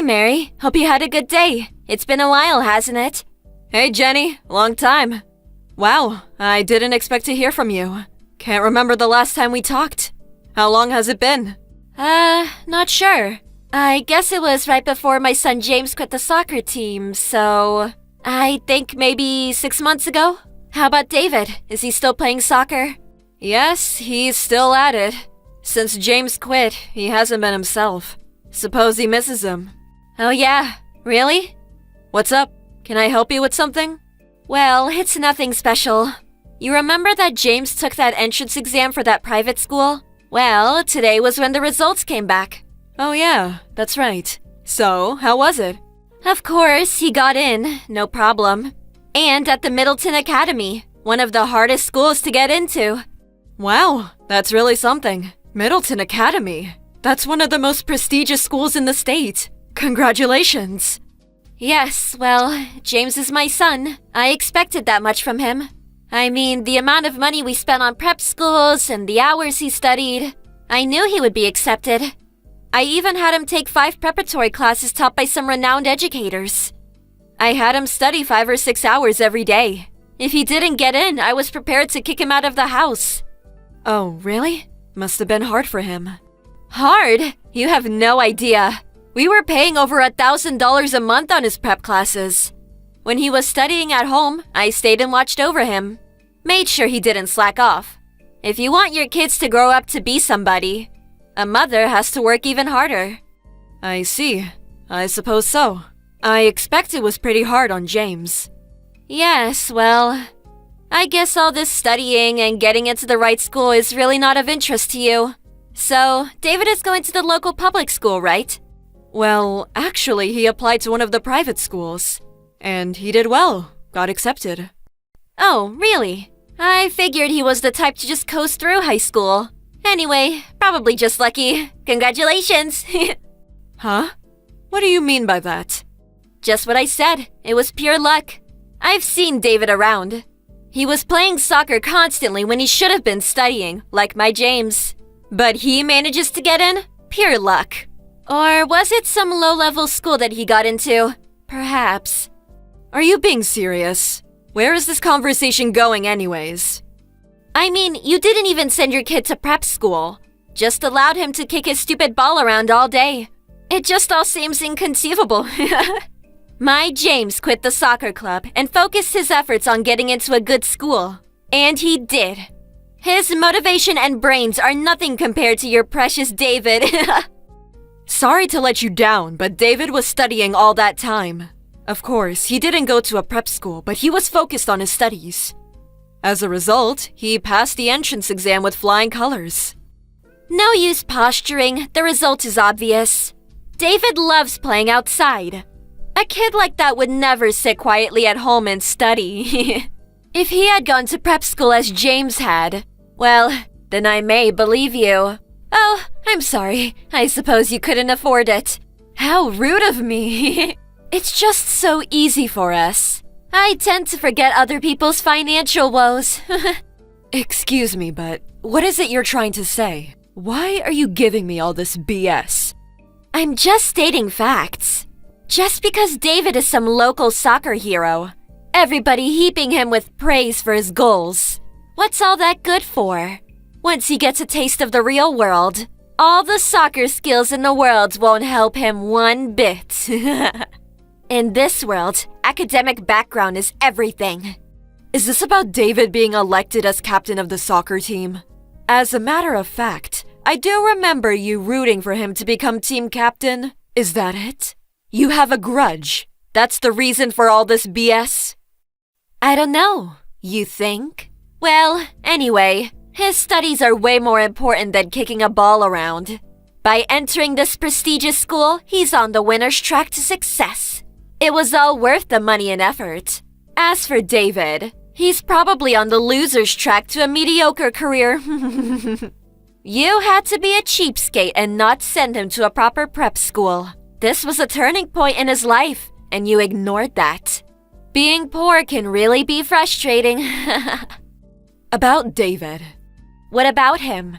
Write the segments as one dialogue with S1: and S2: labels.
S1: Hi, Mary. Hope you had a good day. It's been a while, hasn't it?
S2: Hey, Jenny. Long time. Wow, I didn't expect to hear from you. Can't remember the last time we talked. How long has it been?
S1: Not sure. I guess it was right before my son James quit the soccer team, so I think maybe 6 months ago. How about David? Is he still playing soccer?
S2: Yes, he's still at it. Since James quit, he hasn't been himself. Suppose he misses him.
S1: Oh yeah, really?
S2: What's up? Can I help you with something?
S1: Well, it's nothing special. You remember that James took that entrance exam for that private school? Well, today was when the results came back.
S2: Oh yeah, that's right. So, how was it?
S1: Of course, he got in, no problem. And at the Middleton Academy, one of the hardest schools to get into.
S2: Wow, that's really something. Middleton Academy. That's one of the most prestigious schools in the state. Congratulations.
S1: Yes, well, James is my son. I expected that much from him. I mean, the amount of money we spent on prep schools and the hours he studied. I knew he would be accepted. I even had him take 5 preparatory classes taught by some renowned educators. I had him study 5 or 6 hours every day. If he didn't get in, I was prepared to kick him out of the house.
S2: Oh, really? Must have been hard for him.
S1: Hard? You have no idea. We were paying over $1,000 a month on his prep classes. When he was studying at home, I stayed and watched over him. Made sure he didn't slack off. If you want your kids to grow up to be somebody, a mother has to work even harder.
S2: I see. I suppose so. I expect it was pretty hard on James.
S1: Yes, well, I guess all this studying and getting into the right school is really not of interest to you. So, David is going to the local public school, right?
S2: Well, actually, he applied to one of the private schools. And he did well. Got accepted.
S1: Oh, really? I figured he was the type to just coast through high school. Anyway, probably just lucky. Congratulations!
S2: Huh? What do you mean by that?
S1: Just what I said. It was pure luck. I've seen David around. He was playing soccer constantly when he should have been studying, like my James. But he manages to get in? Pure luck. Or was it some low-level school that he got into? Perhaps.
S2: Are you being serious? Where is this conversation going anyways?
S1: I mean, you didn't even send your kid to prep school. Just allowed him to kick his stupid ball around all day. It just all seems inconceivable. My James quit the soccer club and focused his efforts on getting into a good school. And he did. His motivation and brains are nothing compared to your precious David.
S2: Sorry to let you down, but David was studying all that time. Of course, he didn't go to a prep school, but he was focused on his studies. As a result, he passed the entrance exam with flying colors.
S1: No use posturing, the result is obvious. David loves playing outside. A kid like that would never sit quietly at home and study. If he had gone to prep school as James had, well, then I may believe you. Oh, I'm sorry. I suppose you couldn't afford it. How rude of me. It's just so easy for us. I tend to forget other people's financial woes.
S2: Excuse me, but what is it you're trying to say? Why are you giving me all this BS?
S1: I'm just stating facts. Just because David is some local soccer hero, everybody heaping him with praise for his goals. What's all that good for? Once he gets a taste of the real world, all the soccer skills in the world won't help him one bit. In this world, academic background is everything.
S2: Is this about David being elected as captain of the soccer team? As a matter of fact, I do remember you rooting for him to become team captain. Is that it? You have a grudge. That's the reason for all this BS?
S1: I don't know. You think? Well, anyway, his studies are way more important than kicking a ball around. By entering this prestigious school, he's on the winner's track to success. It was all worth the money and effort. As for David, he's probably on the loser's track to a mediocre career. You had to be a cheapskate and not send him to a proper prep school. This was a turning point in his life, and you ignored that. Being poor can really be frustrating.
S2: About David.
S1: What about him?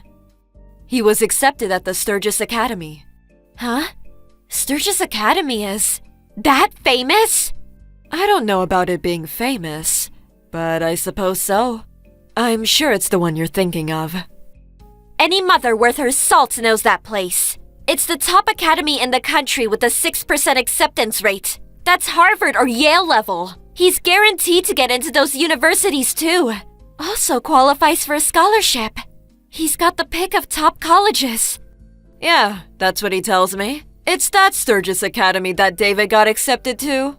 S2: He was accepted at the Sturgis Academy.
S1: Huh?
S2: Sturgis Academy is.
S1: That famous?
S2: I don't know about it being famous, but I suppose so. I'm sure it's the one you're thinking of.
S1: Any mother worth her salt knows that place. It's the top academy in the country with a 6% acceptance rate. That's Harvard or Yale level. He's guaranteed to get into those universities too. Also qualifies for a scholarship. He's got the pick of top colleges.
S2: Yeah, that's what he tells me. It's that Sturgis Academy that David got accepted to.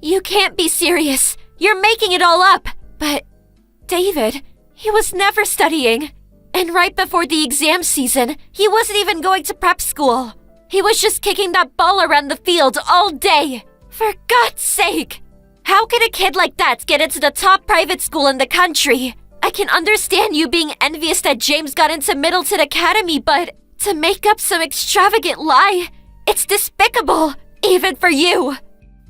S1: You can't be serious. You're making it all up. But David, he was never studying. And right before the exam season, he wasn't even going to prep school. He was just kicking that ball around the field all day. For God's sake! How could a kid like that get into the top private school in the country? I can understand you being envious that James got into Middleton Academy, but to make up some extravagant lie, it's despicable, even for you.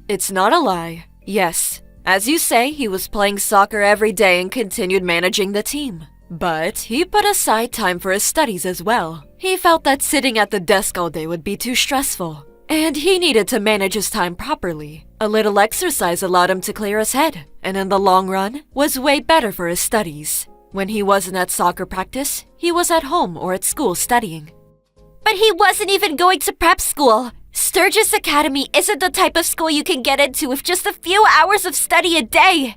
S2: It's not a lie. Yes, as you say, he was playing soccer every day and continued managing the team. But he put aside time for his studies as well. He felt that sitting at the desk all day would be too stressful, and he needed to manage his time properly. A little exercise allowed him to clear his head, and in the long run, was way better for his studies. When he wasn't at soccer practice, he was at home or at school studying.
S1: But he wasn't even going to prep school. Sturgis Academy isn't the type of school you can get into with just a few hours of study a day.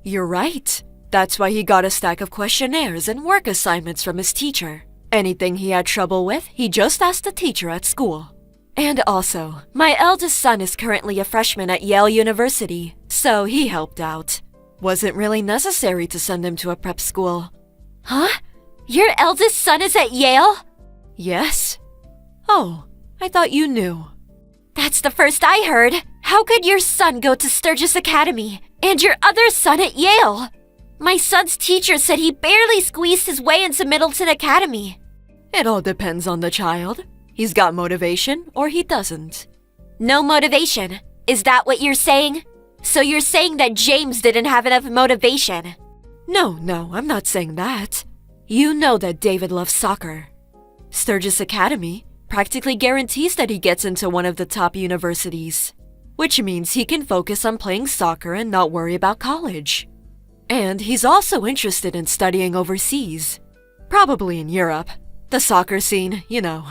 S2: You're right. That's why he got a stack of questionnaires and work assignments from his teacher. Anything he had trouble with, he just asked the teacher at school. And also, my eldest son is currently a freshman at Yale University, so he helped out. Wasn't really necessary to send him to a prep school.
S1: Huh? Your eldest son is at Yale?
S2: Yes. Oh, I thought you knew.
S1: That's the first I heard. How could your son go to Sturgis Academy and your other son at Yale? My son's teacher said he barely squeezed his way into Middleton Academy.
S2: It all depends on the child. He's got motivation or he doesn't.
S1: No motivation. Is that what you're saying? So you're saying that James didn't have enough motivation?
S2: No, I'm not saying that. You know that David loves soccer. Sturgis Academy practically guarantees that he gets into one of the top universities, which means he can focus on playing soccer and not worry about college. And he's also interested in studying overseas, probably in Europe. The soccer scene, you know.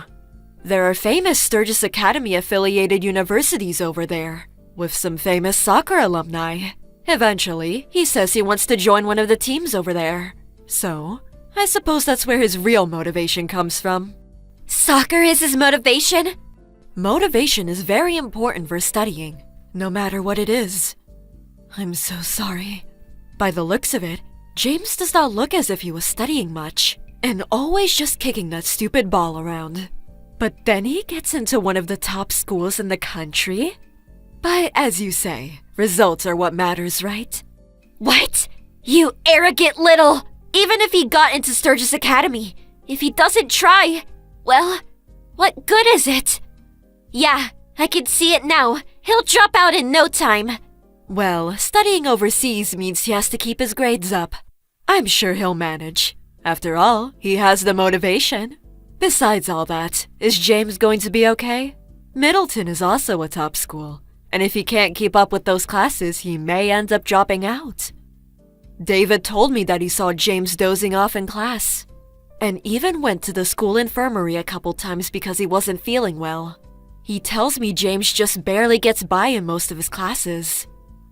S2: There are famous Sturgis Academy affiliated universities over there, with some famous soccer alumni. Eventually, he says he wants to join one of the teams over there. So, I suppose that's where his real motivation comes from.
S1: Soccer is his motivation?
S2: Motivation is very important for studying, no matter what it is. I'm so sorry. By the looks of it, James does not look as if he was studying much, and always just kicking that stupid ball around. But then he gets into one of the top schools in the country? But as you say, results are what matters, right?
S1: What? You arrogant little... Even if he got into Sturgis Academy, if he doesn't try, well, what good is it? Yeah, I can see it now. He'll drop out in no time.
S2: Well, studying overseas means he has to keep his grades up. I'm sure he'll manage. After all, he has the motivation. Besides all that, is James going to be okay? Middleton is also a top school, and if he can't keep up with those classes, he may end up dropping out. David told me that he saw James dozing off in class, and even went to the school infirmary a couple times because he wasn't feeling well. He tells me James just barely gets by in most of his classes.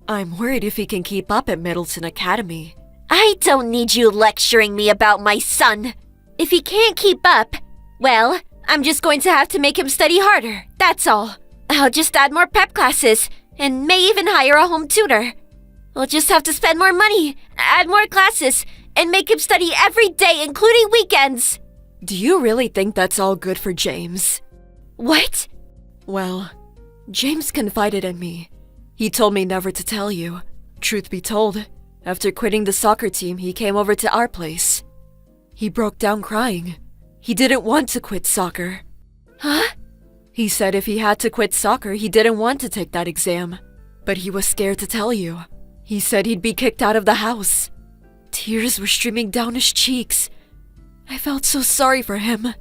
S2: I'm worried if he can keep up at Middleton Academy.
S1: I don't need you lecturing me about my son. If he can't keep up, well, I'm just going to have to make him study harder, that's all. I'll just add more prep classes, and may even hire a home tutor. We'll just have to spend more money, add more classes, and make him study every day, including weekends.
S2: Do you really think that's all good for James?
S1: What?
S2: Well, James confided in me. He told me never to tell you. Truth be told, after quitting the soccer team, he came over to our place. He broke down crying. He didn't want to quit soccer.
S1: Huh?
S2: He said if he had to quit soccer, he didn't want to take that exam. But he was scared to tell you. He said he'd be kicked out of the house. Tears were streaming down his cheeks. I felt so sorry for him.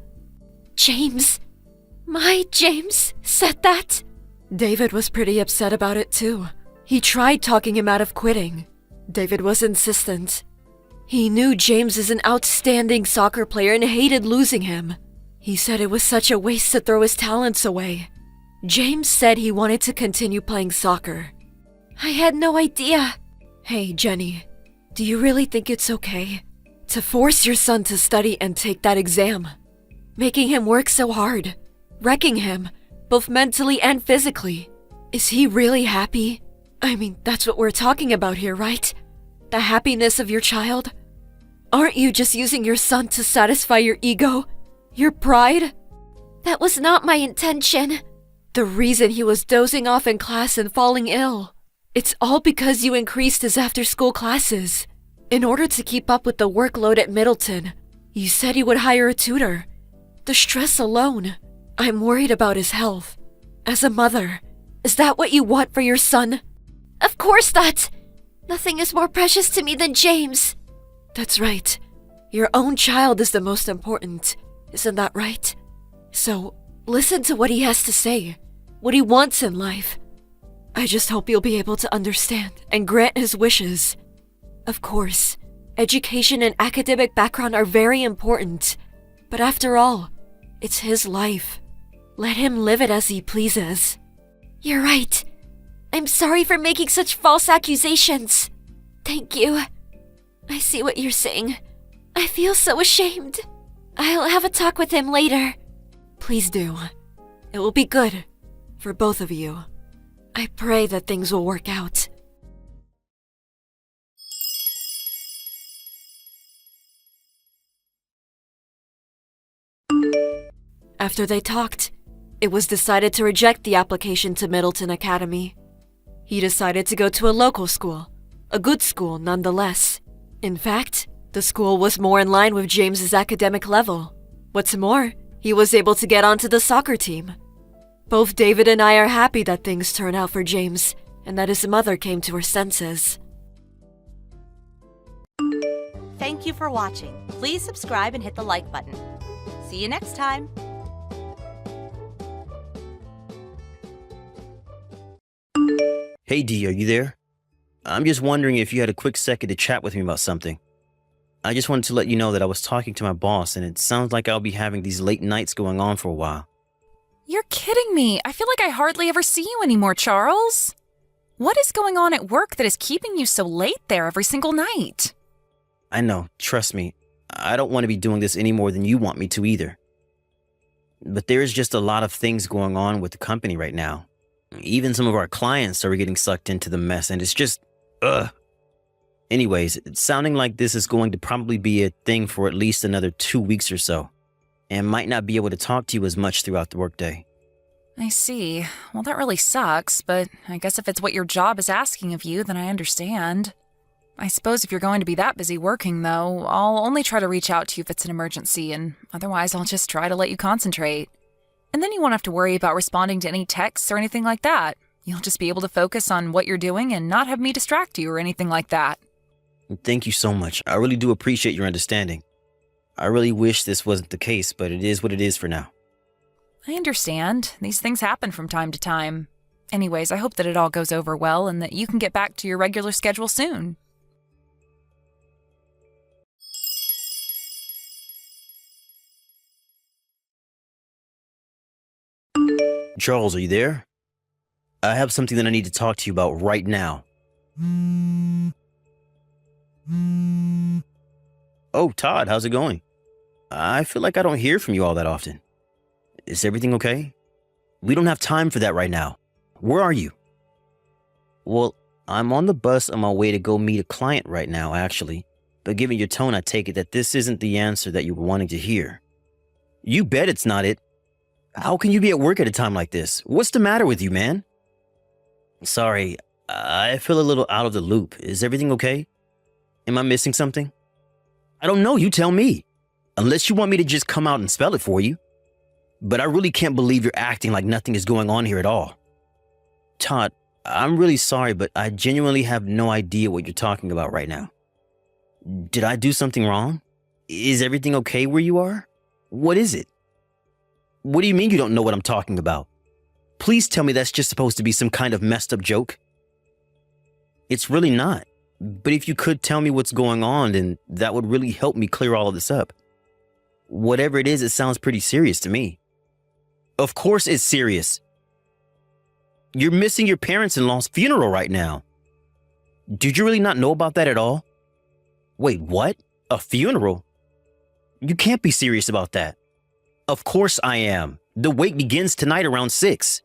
S1: James, My James said that?
S2: David was pretty upset about it too. He tried talking him out of quitting. David was insistent. He knew James is an outstanding soccer player and hated losing him. He said it was such a waste to throw his talents away. James said he wanted to continue playing soccer.
S1: I had no idea.
S2: Hey, Jenny, do you really think it's okay to force your son to study and take that exam? Making him work so hard, wrecking him, both mentally and physically. Is he really happy? I mean, that's what we're talking about here, right? The happiness of your child? Aren't you just using your son to satisfy your ego? Your pride?
S1: That was not my intention.
S2: The reason he was dozing off in class and falling ill. It's all because you increased his after-school classes. In order to keep up with the workload at Middleton, you said you would hire a tutor. The stress alone. I'm worried about his health. As a mother, is that what you want for your son?
S1: Of course not. Nothing is more precious to me than James.
S2: That's right. Your own child is the most important. Isn't that right? So, listen to what he has to say. What he wants in life. I just hope you'll be able to understand and grant his wishes. Of course, education and academic background are very important. But after all, it's his life. Let him live it as he pleases.
S1: You're right. I'm sorry for making such false accusations. Thank you. I see what you're saying. I feel so ashamed. I'll have a talk with him later.
S2: Please do. It will be good for both of you. I pray that things will work out. After they talked, it was decided to reject the application to Middleton Academy. He decided to go to a local school, a good school nonetheless. In fact, the school was more in line with James's academic level. What's more, he was able to get onto the soccer team. Both David and I are happy that things turned out for James and that his mother came to her senses.
S3: Thank you for watching. Please subscribe and hit the like button. See you next time.
S4: Hey Dee, are you there? I'm just wondering if you had a quick second to chat with me about something. I just wanted to let you know that I was talking to my boss and it sounds like I'll be having these late nights going on for a while.
S5: You're kidding me. I feel like I hardly ever see you anymore, Charles. What is going on at work that is keeping you so late there every single night?
S4: I know, trust me. I don't want to be doing this any more than you want me to either. But there's just a lot of things going on with the company right now. Even some of our clients are getting sucked into the mess and it's just, Anyways, it's sounding like this is going to probably be a thing for at least another 2 weeks or so. And might not be able to talk to you as much throughout the workday.
S5: I see. Well, that really sucks, but I guess if it's what your job is asking of you, then I understand. I suppose if you're going to be that busy working, though, I'll only try to reach out to you if it's an emergency, and otherwise I'll just try to let you concentrate. And then you won't have to worry about responding to any texts or anything like that. You'll just be able to focus on what you're doing and not have me distract you or anything like that.
S4: Thank you so much. I really do appreciate your understanding. I really wish this wasn't the case, but it is what it is for now.
S5: I understand. These things happen from time to time. Anyways, I hope that it all goes over well and that you can get back to your regular schedule soon.
S4: Charles, are you there? I have something that I need to talk to you about right now. Oh, Todd, how's it going? I feel like I don't hear from you all that often. Is everything okay? We don't have time for that right now. Where are you? Well, I'm on the bus on my way to go meet a client right now, actually. But given your tone, I take it that this isn't the answer that you were wanting to hear. You bet it's not it. How can you be at work at a time like this? What's the matter with you, man? Sorry, I feel a little out of the loop. Is everything okay? Am I missing something? I don't know, you tell me. Unless you want me to just come out and spell it for you. But I really can't believe you're acting like nothing is going on here at all. Todd, I'm really sorry, but I genuinely have no idea what you're talking about right now. Did I do something wrong? Is everything okay where you are? What is it? What do you mean you don't know what I'm talking about? Please tell me that's just supposed to be some kind of messed up joke. It's really not. But if you could tell me what's going on, then that would really help me clear all of this up. Whatever it is, it sounds pretty serious to me. Of course it's serious. You're missing your parents-in-law's funeral right now. Did you really not know about that at all? Wait, what? A funeral? You can't be serious about that. Of course I am. The wake begins tonight around 6.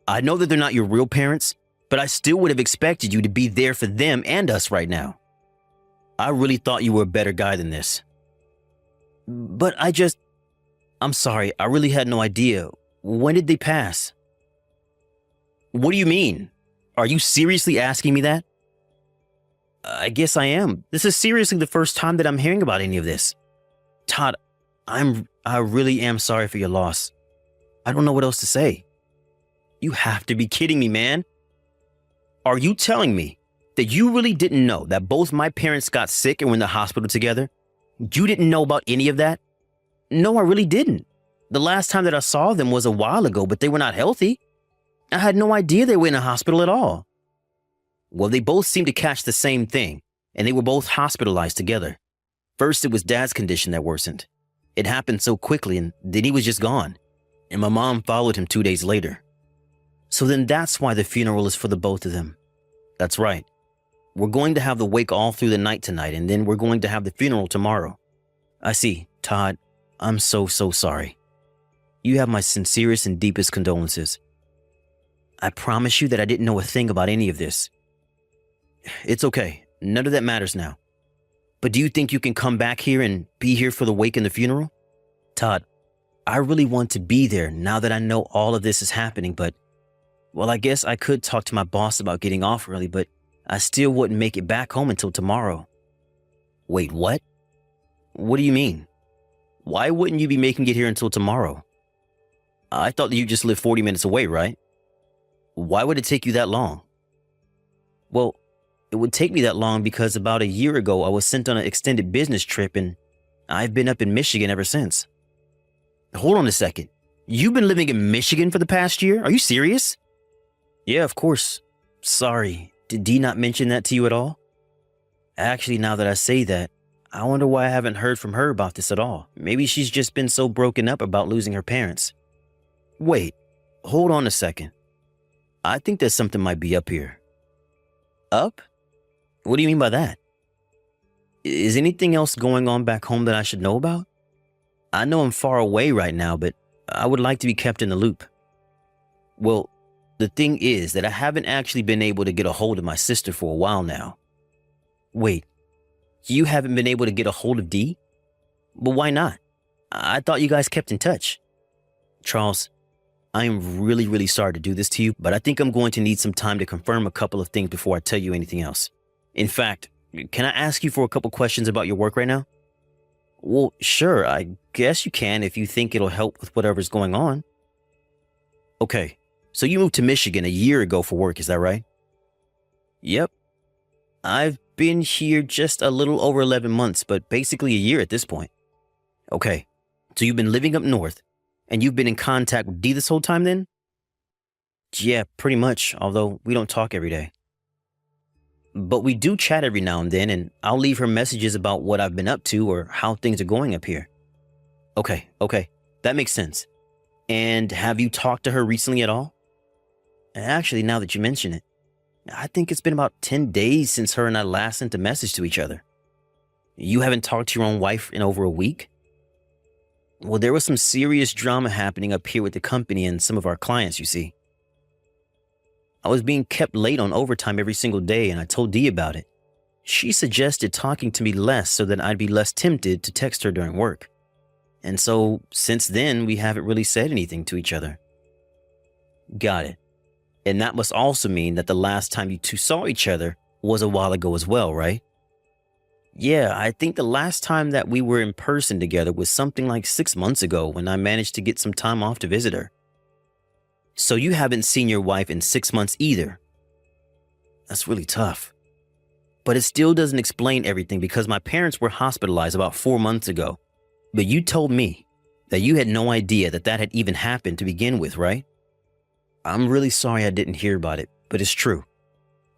S4: I know that they're not your real parents, but I still would have expected you to be there for them and us right now. I really thought you were a better guy than this. But I'm sorry, I really had no idea. When did they pass? What do you mean? Are you seriously asking me that? I guess I am. This is seriously the first time that I'm hearing about any of this. Todd, I really am sorry for your loss. I don't know what else to say. You have to be kidding me, man. Are you telling me that you really didn't know that both my parents got sick and were in the hospital together? You didn't know about any of that? No, I really didn't. The last time that I saw them was a while ago, but they were not healthy. I had no idea they were in a hospital at all. Well, they both seemed to catch the same thing, and they were both hospitalized together. First, it was Dad's condition that worsened. It happened so quickly, and then he was just gone. And my mom followed him 2 days later. So then that's why the funeral is for the both of them. That's right. We're going to have the wake all through the night tonight, and then we're going to have the funeral tomorrow. I see. Todd, I'm so sorry. You have my sincerest and deepest condolences. I promise you that I didn't know a thing about any of this. It's okay. None of that matters now. But do you think you can come back here and be here for the wake and the funeral? Todd, I really want to be there now that I know all of this is happening, but, well, I guess I could talk to my boss about getting off early, but I still wouldn't make it back home until tomorrow. Wait, what? What do you mean? Why wouldn't you be making it here until tomorrow? I thought that you just lived 40 minutes away, right? Why would it take you that long? Well, it would take me that long because about a year ago I was sent on an extended business trip and I've been up in Michigan ever since. Hold on a second. You've been living in Michigan for the past year? Are you serious? Yeah, of course. Sorry. Did Dee not mention that to you at all? Actually, now that I say that, I wonder why I haven't heard from her about this at all. Maybe she's just been so broken up about losing her parents. Wait, hold on a second. I think that something might be up here. Up? What do you mean by that? Is anything else going on back home that I should know about? I know I'm far away right now, but I would like to be kept in the loop. Well, the thing is that I haven't actually been able to get a hold of my sister for a while now. Wait, you haven't been able to get a hold of Dee? But why not? I thought you guys kept in touch. Charles, I am really sorry to do this to you, but I think I'm going to need some time to confirm a couple of things before I tell you anything else. In fact, can I ask you for a couple questions about your work right now? Well, sure, I guess you can if you think it'll help with whatever's going on. Okay, so you moved to Michigan a year ago for work, is that right? Yep. I've been here just a little over 11 months, but basically a year at this point. Okay, so you've been living up north, and you've been in contact with Dee this whole time then? Yeah, pretty much, although we don't talk every day. But we do chat every now and then, and I'll leave her messages about what I've been up to or how things are going up here. Okay, that makes sense. And have you talked to her recently at all? Actually, now that you mention it, I think it's been about 10 days since her and I last sent a message to each other. You haven't talked to your own wife in over a week? Well, there was some serious drama happening up here with the company and some of our clients, you see. I was being kept late on overtime every single day, and I told Dee about it. She suggested talking to me less so that I'd be less tempted to text her during work. And so, since then, we haven't really said anything to each other. Got it. And that must also mean that the last time you two saw each other was a while ago as well, right? Yeah, I think the last time that we were in person together was something like 6 months ago when I managed to get some time off to visit her. So you haven't seen your wife in 6 months either. That's really tough. But it still doesn't explain everything because my parents were hospitalized about 4 months ago. But you told me That you had no idea that that had even happened to begin with, right? I'm really sorry I didn't hear about it, but it's true.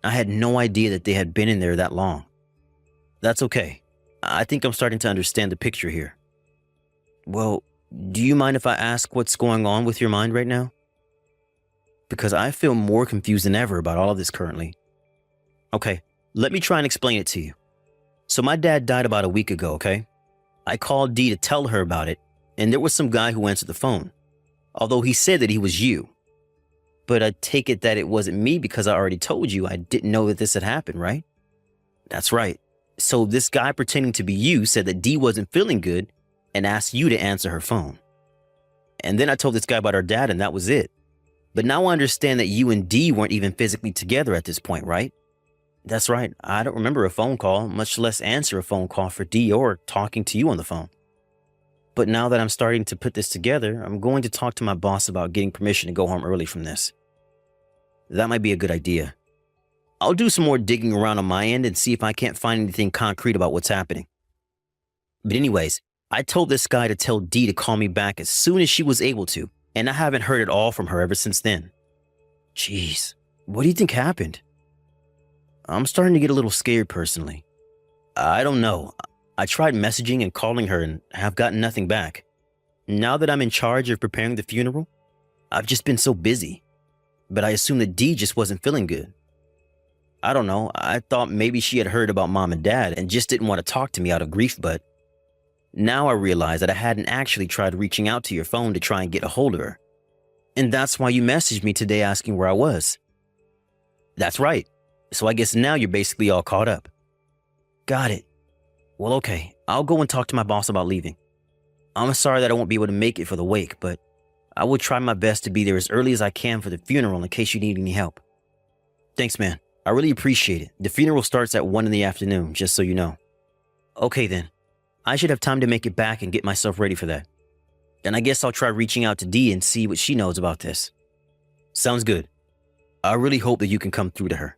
S4: I had no idea that they had been in there that long. That's okay. I think I'm starting to understand the picture here. Well, do you mind if I ask what's going on with your mind right now? Because I feel more confused than ever about all of this currently. Okay, let me try and explain it to you. So my dad died about a week ago, okay? I called Dee to tell her about it, and there was some guy who answered the phone. Although he said that he was you. But I take it that it wasn't me because I already told you I didn't know that this had happened, right? That's right. So this guy pretending to be you said that Dee wasn't feeling good and asked you to answer her phone. And then I told this guy about our dad and that was it. But now I understand that you and Dee weren't even physically together at this point, right? That's right. I don't remember a phone call, much less answer a phone call for Dee or talking to you on the phone. But now that I'm starting to put this together, I'm going to talk to my boss about getting permission to go home early from this. That might be a good idea. I'll do some more digging around on my end and see if I can't find anything concrete about what's happening. But anyways, I told this guy to tell Dee to call me back as soon as she was able to, and I haven't heard at all from her ever since then. Jeez, what do you think happened? I'm starting to get a little scared personally. I don't know. I tried messaging and calling her and have gotten nothing back. Now that I'm in charge of preparing the funeral, I've just been so busy. But I assumed that Dee just wasn't feeling good. I don't know, I thought maybe she had heard about mom and dad and just didn't want to talk to me out of grief, but now I realize that I hadn't actually tried reaching out to your phone to try and get a hold of her. And that's why you messaged me today asking where I was. That's right. So I guess now you're basically all caught up. Got it. Well, okay, I'll go and talk to my boss about leaving. I'm sorry that I won't be able to make it for the wake, but I will try my best to be there as early as I can for the funeral in case you need any help. Thanks, man. I really appreciate it. The funeral starts at 1 in the afternoon, just so you know. Okay then. I should have time to make it back and get myself ready for that. And I guess I'll try reaching out to Dee and see what she knows about this. Sounds good. I really hope that you can come through to her.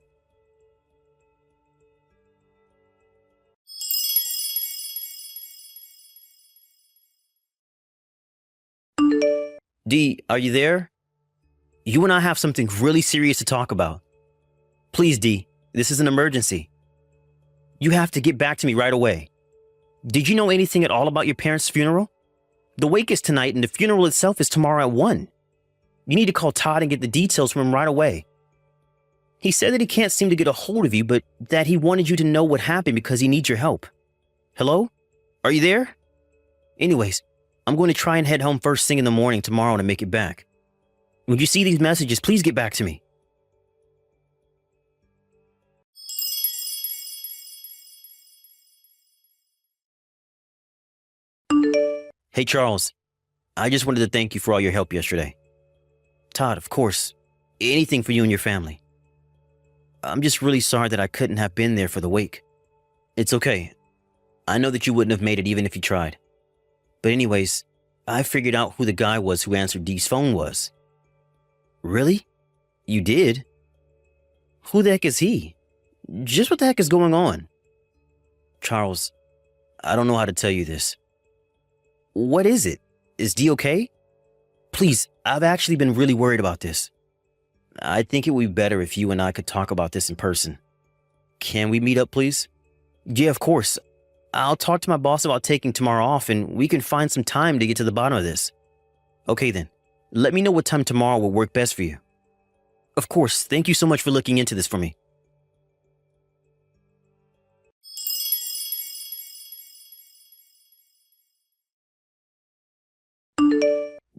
S4: Dee, are you there? You and I have something really serious to talk about. Please, Dee, this is an emergency. You have to get back to me right away. Did you know anything at all about your parents' funeral? The wake is tonight and the funeral itself is tomorrow at 1. You need to call Todd and get the details from him right away. He said that he can't seem to get a hold of you, but that he wanted you to know what happened because he needs your help. Hello? Are you there? Anyways, I'm going to try and head home first thing in the morning tomorrow to make it back. When you see these messages, please get back to me. Hey, Charles. I just wanted to thank you for all your help yesterday. Todd, of course. Anything for you and your family. I'm just really sorry that I couldn't have been there for the wake. It's okay. I know that you wouldn't have made it even if you tried. But anyways, I figured out who the guy was who answered Dee's phone was. Really? You did? Who the heck is he? Just what the heck is going on? Charles, I don't know how to tell you this. What is it? Is Dee okay? Please, I've actually been really worried about this. I think it would be better if you and I could talk about this in person. Can we meet up, please? Yeah, of course. I'll talk to my boss about taking tomorrow off and we can find some time to get to the bottom of this. Okay then, let me know what time tomorrow will work best for you. Of course, thank you so much for looking into this for me.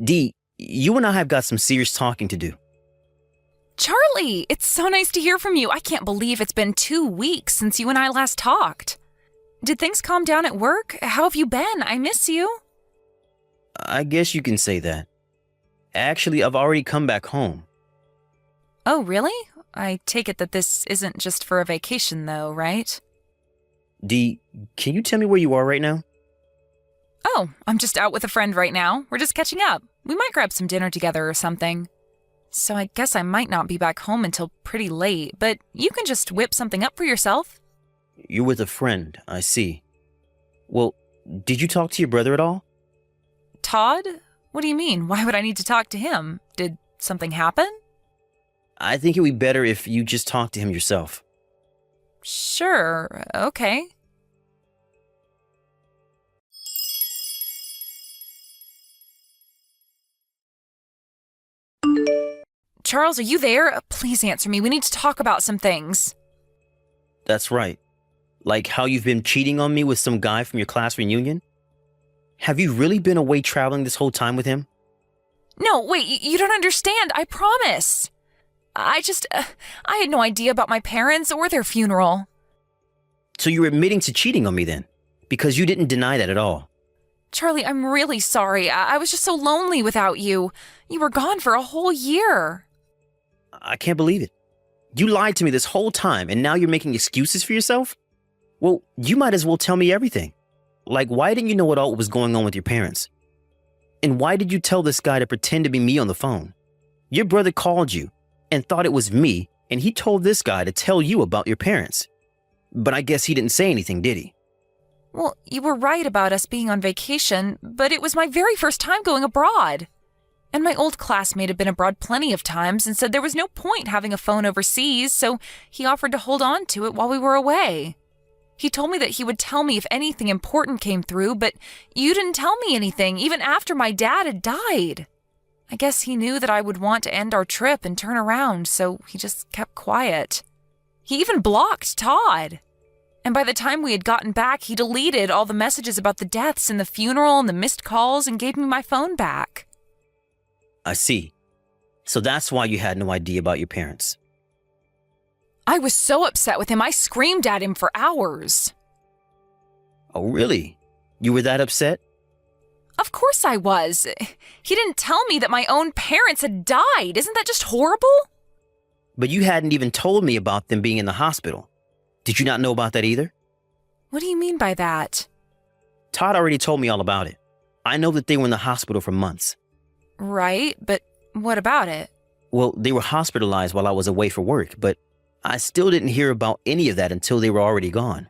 S4: Dee, you and I have got some serious talking to do.
S5: Charlie, it's so nice to hear from you. I can't believe it's been 2 weeks since you and I last talked. Did things calm down at work? How have you been? I miss you.
S4: I guess you can say that. Actually, I've already come back home.
S5: Oh, really? I take it that this isn't just for a vacation, though, right?
S4: Dee, can you tell me where you are right now?
S5: Oh, I'm just out with a friend right now. We're just catching up. We might grab some dinner together or something. So I guess I might not be back home until pretty late, but you can just whip something up for yourself.
S4: You're with a friend, I see. Well, did you talk to your brother at all?
S5: Todd? What do you mean? Why would I need to talk to him? Did something happen?
S4: I think it would be better if you just talk to him yourself.
S5: Sure, okay. Charles, are you there? Please answer me. We need to talk about some things.
S4: That's right. Like how you've been cheating on me with some guy from your class reunion? Have you really been away traveling this whole time with him?
S5: No, wait, you don't understand. I promise. I had no idea about my parents or their funeral.
S4: So you're admitting to cheating on me then? Because you didn't deny that at all.
S5: Charlie, I'm really sorry. I was just so lonely without you. You were gone for a whole year.
S4: I can't believe it. You lied to me this whole time and now you're making excuses for yourself? Well, you might as well tell me everything. Like, why didn't you know at all what was going on with your parents? And why did you tell this guy to pretend to be me on the phone? Your brother called you and thought it was me, and he told this guy to tell you about your parents. But I guess he didn't say anything, did he?
S5: Well, you were right about us being on vacation, but it was my very first time going abroad. And my old classmate had been abroad plenty of times and said there was no point having a phone overseas, so he offered to hold on to it while we were away. He told me that he would tell me if anything important came through, but you didn't tell me anything, even after my dad had died. I guess he knew that I would want to end our trip and turn around, so he just kept quiet. He even blocked Todd. And by the time we had gotten back, he deleted all the messages about the deaths and the funeral and the missed calls and gave me my phone back.
S4: I see. So that's why you had no idea about your parents.
S5: I was so upset with him, I screamed at him for hours.
S4: Oh, really? You were that upset?
S5: Of course I was. He didn't tell me that my own parents had died. Isn't that just horrible?
S4: But you hadn't even told me about them being in the hospital. Did you not know about that either?
S5: What do you mean by that?
S4: Todd already told me all about it. I know that they were in the hospital for months.
S5: Right, but what about it?
S4: Well, they were hospitalized while I was away for work, but I still didn't hear about any of that until they were already gone.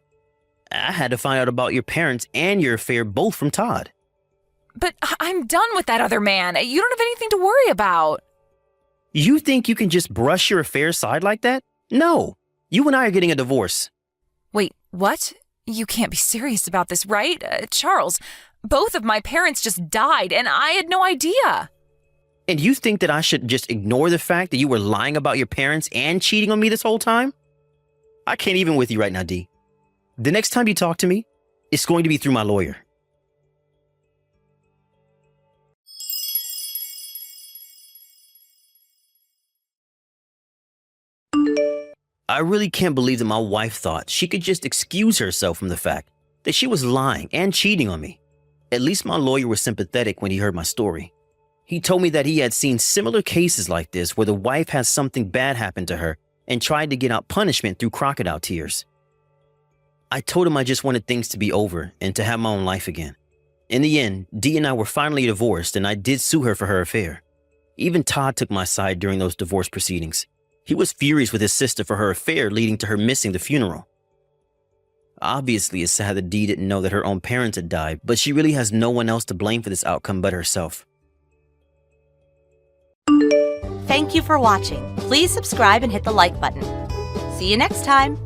S4: I had to find out about your parents and your affair both from Todd.
S5: But I'm done with that other man. You don't have anything to worry about.
S4: You think you can just brush your affair aside like that? No. You and I are getting a divorce.
S5: Wait, what? You can't be serious about this, right? Charles, both of my parents just died and I had no idea.
S4: And you think that I should just ignore the fact that you were lying about your parents and cheating on me this whole time? I can't even with you right now, D. The next time you talk to me, it's going to be through my lawyer. I really can't believe that my wife thought she could just excuse herself from the fact that she was lying and cheating on me. At least my lawyer was sympathetic when he heard my story. He told me that he had seen similar cases like this where the wife has something bad happen to her and tried to get out punishment through crocodile tears. I told him I just wanted things to be over and to have my own life again. In the end, Dee and I were finally divorced and I did sue her for her affair. Even Todd took my side during those divorce proceedings. He was furious with his sister for her affair leading to her missing the funeral. Obviously, it's sad that Dee didn't know that her own parents had died, but she really has no one else to blame for this outcome but herself.
S3: Thank you for watching. Please subscribe and hit the like button. See you next time.